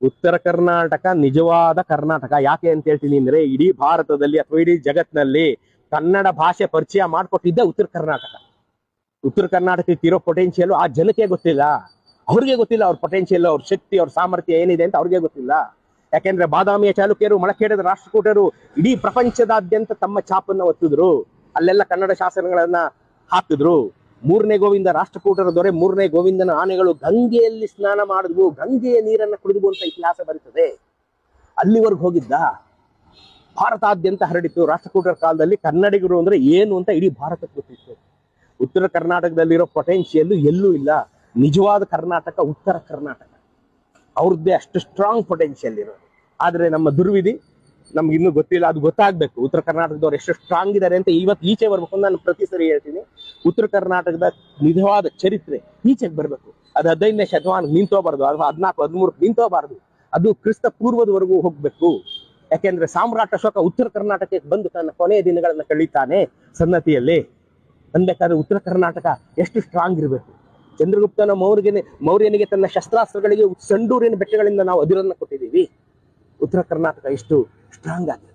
ಉತ್ತರ ಕರ್ನಾಟಕ ನಿಜವಾದ ಕರ್ನಾಟಕ. ಯಾಕೆ ಅಂತ ಹೇಳ್ತೀನಿ ಅಂದ್ರೆ, ಇಡೀ ಭಾರತದಲ್ಲಿ ಅಥವಾ ಇಡೀ ಜಗತ್ತಿನಲ್ಲಿ ಕನ್ನಡ ಭಾಷೆ ಪರಿಚಯ ಮಾಡಿಕೊಟ್ಟಿದ್ದೆ ಉತ್ತರ ಕರ್ನಾಟಕ. ಉತ್ತರ ಕರ್ನಾಟಕಕ್ಕೆ ಇರೋ ಪೊಟೆನ್ಶಿಯಲ್ ಆ ಜನಕ್ಕೆ ಗೊತ್ತಿಲ್ಲ, ಅವ್ರಿಗೆ ಗೊತ್ತಿಲ್ಲ. ಅವ್ರ ಪೊಟೆನ್ಶಿಯಲ್, ಅವ್ರ ಶಕ್ತಿ, ಅವ್ರ ಸಾಮರ್ಥ್ಯ ಏನಿದೆ ಅಂತ ಅವ್ರಿಗೆ ಗೊತ್ತಿಲ್ಲ. ಯಾಕೆಂದ್ರೆ ಬಾದಾಮಿಯ ಚಾಲುಕ್ಯರು, ಮಳಖೇಡದ ರಾಷ್ಟ್ರಕೂಟರು ಇಡೀ ಪ್ರಪಂಚದಾದ್ಯಂತ ತಮ್ಮ ಛಾಪನ್ನ ಒತ್ತಿದ್ರು. ಅಲ್ಲೆಲ್ಲ ಕನ್ನಡ ಶಾಸನಗಳನ್ನ ಹಾಕಿದ್ರು. ಮೂರನೇ ಗೋವಿಂದ ರಾಷ್ಟ್ರಕೂಟರ ದೊರೆ ಮೂರನೇ ಗೋವಿಂದನ ಆನೆಗಳು ಗಂಗೆಯಲ್ಲಿ ಸ್ನಾನ ಮಾಡಿದ್ವು, ಗಂಗೆಯ ನೀರನ್ನ ಕುಡಿದ್ವು ಅಂತ ಇತಿಹಾಸ ಬರೀತದೆ. ಅಲ್ಲಿವರೆಗೂ ಹೋಗಿದ್ದ. ಭಾರತಾದ್ಯಂತ ಹರಡಿತ್ತು. ರಾಷ್ಟ್ರಕೂಟರ ಕಾಲದಲ್ಲಿ ಕನ್ನಡಿಗರು ಅಂದ್ರೆ ಏನು ಅಂತ ಇಡೀ ಭಾರತಕ್ಕೆ ಗೊತ್ತಿತ್ತು. ಉತ್ತರ ಕರ್ನಾಟಕದಲ್ಲಿರೋ ಪೊಟೆನ್ಶಿಯಲ್ ಎಲ್ಲೂ ಇಲ್ಲ. ನಿಜವಾದ ಕರ್ನಾಟಕ ಉತ್ತರ ಕರ್ನಾಟಕ. ಅವ್ರದ್ದೇ ಅಷ್ಟು ಸ್ಟ್ರಾಂಗ್ ಪೊಟೆನ್ಶಿಯಲ್ ಇರೋದು. ಆದ್ರೆ ನಮ್ಮ ದುರ್ವಿಧಿ, ನಮ್ಗೆ ಇನ್ನೂ ಗೊತ್ತಿಲ್ಲ. ಅದು ಗೊತ್ತಾಗ್ಬೇಕು, ಉತ್ತರ ಕರ್ನಾಟಕದವ್ರು ಎಷ್ಟು ಸ್ಟ್ರಾಂಗ್ ಇದ್ದಾರೆ ಅಂತ. ಇವತ್ತು ಈಚೆ ಬರ್ಬೇಕು. ನಾನು ಪ್ರತಿ ಸರಿ ಹೇಳ್ತೀನಿ, ಉತ್ತರ ಕರ್ನಾಟಕದ ನಿಜವಾದ ಚರಿತ್ರೆ ಈಚೆಗೆ ಬರ್ಬೇಕು. ಅದು 15ನೇ ಶತಮಾನ ನಿಂತೋಬಾರ್ದು, ಅಥವಾ 14, 13 ನಿಂತೋಬಾರ್ದು. ಅದು ಕ್ರಿಸ್ತ ಪೂರ್ವದವರೆಗೂ ಹೋಗ್ಬೇಕು. ಯಾಕೆಂದ್ರೆ ಸಾಮ್ರಾಟ್ ಅಶೋಕ ಉತ್ತರ ಕರ್ನಾಟಕಕ್ಕೆ ಬಂದು ತನ್ನ ಕೊನೆಯ ದಿನಗಳನ್ನ ಕಳೀತಾನೆ ಸನ್ನತಿಯಲ್ಲಿ. ಅನ್ಬೇಕಾದ್ರೆ ಉತ್ತರ ಕರ್ನಾಟಕ ಎಷ್ಟು ಸ್ಟ್ರಾಂಗ್ ಇರಬೇಕು. ಚಂದ್ರಗುಪ್ತನ ಮೌರ್ಯನಿಗೆ ತನ್ನ ಶಸ್ತ್ರಾಸ್ತ್ರಗಳಿಗೆ ಸಂಡೂರಿನ ಬೆಟ್ಟಗಳಿಂದ ನಾವು ಅದಿರನ್ನ ಕೊಟ್ಟಿದ್ದೀವಿ. ಉತ್ತರ ಕರ್ನಾಟಕ ಎಷ್ಟು ಸ್ಟ್ರಾಂಗ್ ಆಗಿದೆ.